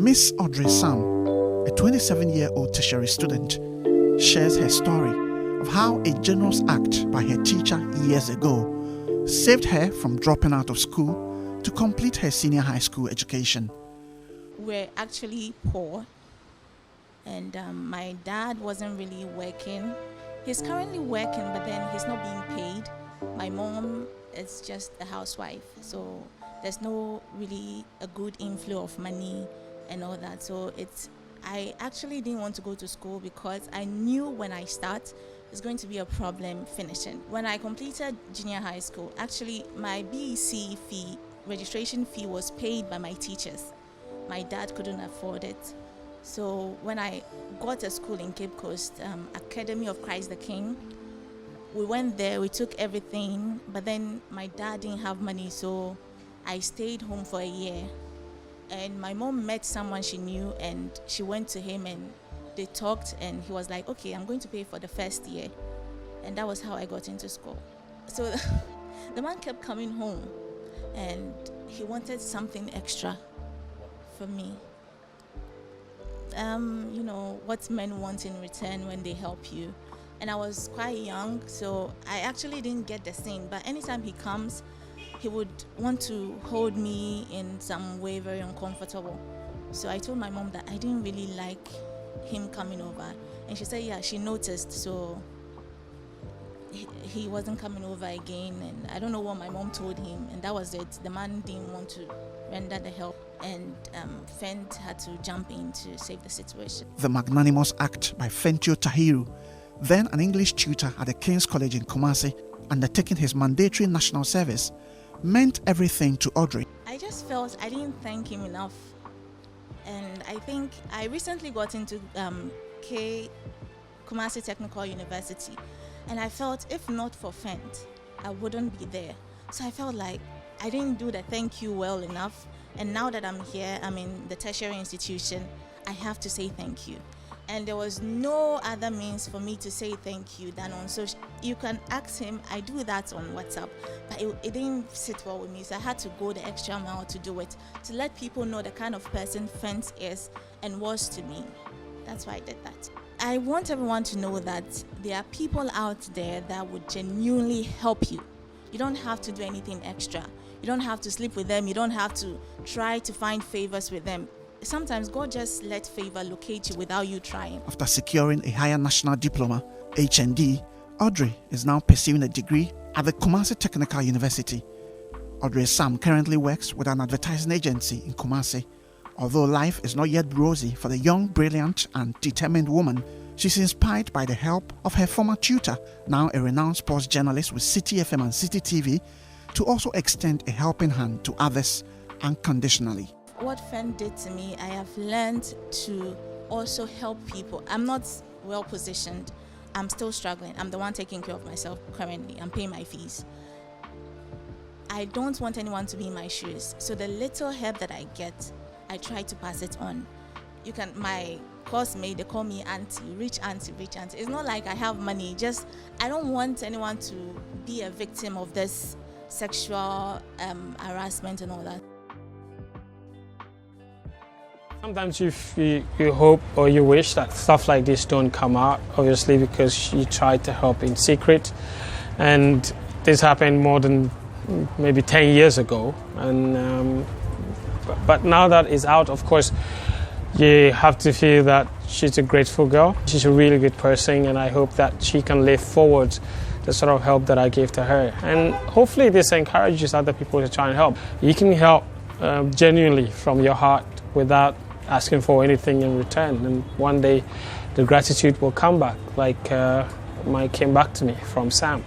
Miss Audrey Sam, a 27-year-old tertiary student, shares her story of how a generous act by her teacher years ago saved her from dropping out of school to complete her senior high school education. We're actually poor, and my dad wasn't really working. He's currently working, but then he's not being paid. My mom is just a housewife, so there's no really a good inflow of money and all that. So I actually didn't want to go to school because I knew when I start, it's going to be a problem finishing. When I completed junior high school, actually my BEC fee, registration fee, was paid by my teachers. My dad couldn't afford it. So when I got a school in Cape Coast, Academy of Christ the King, we went there, we took everything, but then my dad didn't have money, so I stayed home for a year. And my mom met someone she knew, and she went to him and they talked, and he was like, okay, I'm going to pay for the first year. And that was how I got into school. So the man kept coming home and he wanted something extra for me. You know, what men want in return when they help you. And I was quite young, so I actually didn't get the same. But anytime he comes, he would want to hold me in some way very uncomfortable. So I told my mom that I didn't really like him coming over. And she said, yeah, she noticed, so he wasn't coming over again. And I don't know what my mom told him, and that was it. The man didn't want to render the help, and Fent had to jump in to save the situation. The magnanimous act by Fentuo Tahiru, then an English tutor at the King's College in Kumasi, undertaking his mandatory national service, meant everything to Audrey. I just felt I didn't thank him enough. And I think I recently got into Kumasi Technical University, and I felt if not for Fent, I wouldn't be there. So I felt like I didn't do the thank you well enough. And now that I'm here, I'm in the tertiary institution, I have to say thank you. And there was no other means for me to say thank you than on social. You can ask him, I do that on WhatsApp, but it didn't sit well with me, so I had to go the extra mile to do it, to let people know the kind of person Fent is and was to me. That's why I did that. I want everyone to know that there are people out there that would genuinely help you. You don't have to do anything extra. You don't have to sleep with them. You don't have to try to find favors with them. Sometimes God just let favor locate you without you trying. After securing a higher national diploma, HND, Audrey is now pursuing a degree at the Kumasi Technical University. Audrey Sam currently works with an advertising agency in Kumasi. Although life is not yet rosy for the young, brilliant and determined woman, she's inspired by the help of her former tutor, now a renowned sports journalist with Citi FM and Citi TV, to also extend a helping hand to others unconditionally. What Fent did to me, I have learned to also help people. I'm not well positioned. I'm still struggling. I'm the one taking care of myself currently. I'm paying my fees. I don't want anyone to be in my shoes. So the little help that I get, I try to pass it on. My course mate, they call me auntie, rich auntie, rich auntie. It's not like I have money. Just, I don't want anyone to be a victim of this sexual harassment and all that. Sometimes you hope or you wish that stuff like this don't come out, obviously, because you try to help in secret. And this happened more than maybe 10 years ago. And but now that it's out, of course, you have to feel that she's a grateful girl. She's a really good person, and I hope that she can live forward the sort of help that I gave to her. And hopefully this encourages other people to try and help. You can help genuinely from your heart without asking for anything in return, and one day the gratitude will come back, like mine came back to me from Sam.